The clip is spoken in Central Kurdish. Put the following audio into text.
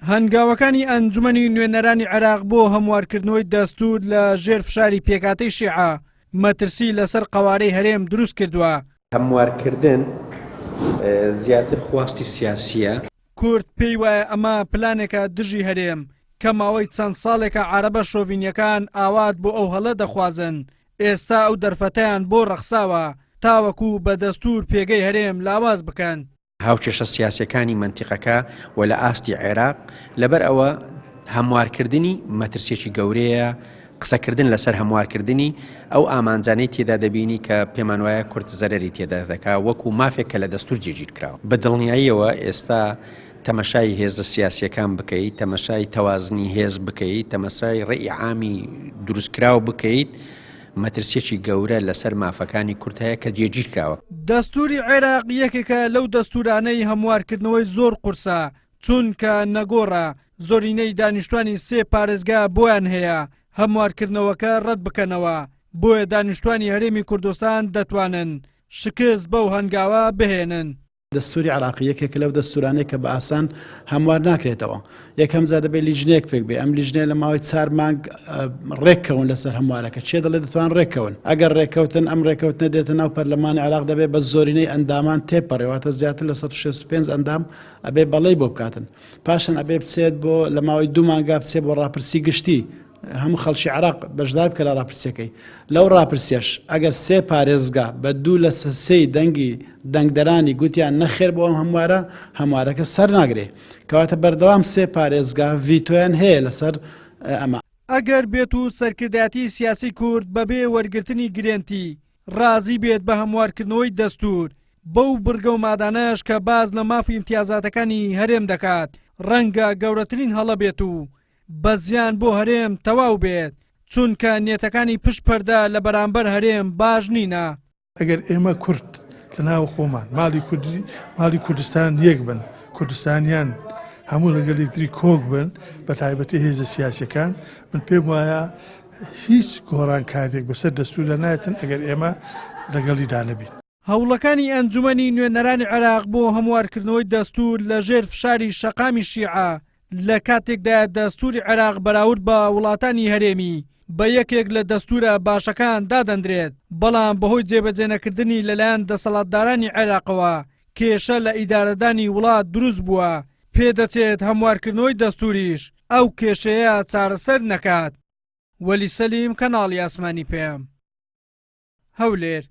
هەنگاوەکانی ئەنجومەنی نوێنەرانی عێراق بۆ هەموارکردنەوەی دەستور لە ژێر فشاری پێکهاتەی شیعە مەترسی لەسەر قەوارەی هەرێم دروست کردووە. هەموارکردن زیاتر خواستی سیاسیە. کورد پێی وایە ئەمە پلانێکە دژی هەرێم کە ماوەی چەند ساڵێکە عەرەبە شۆڤینیەکان ئاوات بۆ ئەو هەڵە دەخوازن. ئێستا ئەو دەرفەتەیان بۆ ڕەخساوە تاوەکو بە دەستور پێگەی هەرێم لاواز بکەن. هاوچێشە سیاسیەکانی منتیقەکە و لە ئاستی عێراق لەبەر ئەوە هەموارکردنی مەترسێکی گەورەیە. قسەکردن لەسەر هەموارکردنی ئەو ئامانجانەی تێدا دەبینی کە پێمان وایە کورد زەرەری تێدا دەکا وەکو مافێک کە لە دەستور جێگیر کراوە. بە دڵنیاییەوە ئێستا تەمەشای هێزە سیاسیەکان بکەیت، تەمەشای تەوازنی هێز بکەیت، تەمەشای ڕێی عامی دروستکراو بکەیت، مەترسیەکی گەورە لەسەر مافەکانی کورد هەیە کە جێگیر کراوە. دەستوری عێراق یەکێکە لەو دەستورانەی هەموارکردنەوەی زۆر قورسە چونکە نەگۆڕە زۆرینەی دانیشتوانی سێ پارێزگا بۆیان هەیە هەموارکردنەوەکە ڕەت بکەنەوە، بۆیە دانیشتوانی هەرێمی کوردستان دەتوانن شکست بەو هەنگاوە بهێنن. دەستوری عراقی یەکێک لەو دەستورانەی کە بە ئاسان هەموار ناکرێتەوە. یەکەم زە دەبێت لیژنەیەک پێک بێ، ئەم لیژنەیە لە ماوەی 4 مانگ ڕێککەون لەسەر هەموارەکە. چێ دەڵێ دەتوان ڕێککەون. ئەگەر ڕێککەوتن ئەم ڕێککەوتنە دێتە ناو پەرلەمانی عێراق دەبێت بە زۆرینەی ئەندامان تێپەڕێواتە زیاتر لە 165 ئەندام ئەبێ بەڵێی بۆ بکاتن. پاشان ئەبێ بچێت بۆ لە ماوەی 2 مانگا بچێت بۆ ڕاپرسی گشتی هەموو خەڵکی عێراق بەشدار بکە لە ڕاپرسیەکەی. لەو ڕاپرسیەش ئەگەر 3 پارێزگا بە 2 لە 3 دەنگی دەنگدەرانی گوتیان نەخێر بۆ ئەم هەموارەکە سەر ناگرێ، کەواتە بەردەوام 3 پارێزگا ڤیتۆیان هەیە لەسەر ئەمە. ئەگەر بێت و سەرکردایەتی سیاسی کورد بەبێ وەرگرتنی گرێنتی ڕازی بێت بە هەموارکردنەوەی دەستور بەو بڕگە و مادانەش کە باز لە مافی امتیازاتەکانی هەرێم دەکات ڕەنگە گەورەترین هەڵە بێت و بە زیان بۆ هەرێم تەواو بێت چونکە نێتەکانی پشت پەردە لە بەرامبەر هەرێم باش نینە. ئەگەر ئێمە کورد لە ناو خۆمان ماڵی کوردستان یەک بن، کوردستانیان هەموو لەگەڵ یەکتری کۆک بن بە تایبەتی هێزە سیاسیەکان، من پێم وایە هیچ گۆڕانکاریێک بەسەر دەستورە نایەتن ئەگەر ئێمە لەگەڵی دانەبین. هەوڵەکانی ئەنجومەنی نوێنەرانی عێراق بۆ هەموارکردنەوەی دەستور لە ژێر فشاری شەقامی شیعە لە کاتێکدا دەستوری عێراق بەراورد بە وڵاتانی هەرێمی بە یەکێک لە دەستورە باشەکان دادەندرێت، بەڵام بەهۆی جێبەجێنەکردنی لەلایەن دەسەڵاتدارانی عێراقەوە کێشە لە ئیدارەدانی وڵات دروست بووە. پێدەچێت هەموارکردنەوەی دەستوریش ئەو کێشەیە چارەسەر نەکات. وەلی سەلیم، کەناڵی ئاسمانی پێم، هەولێر.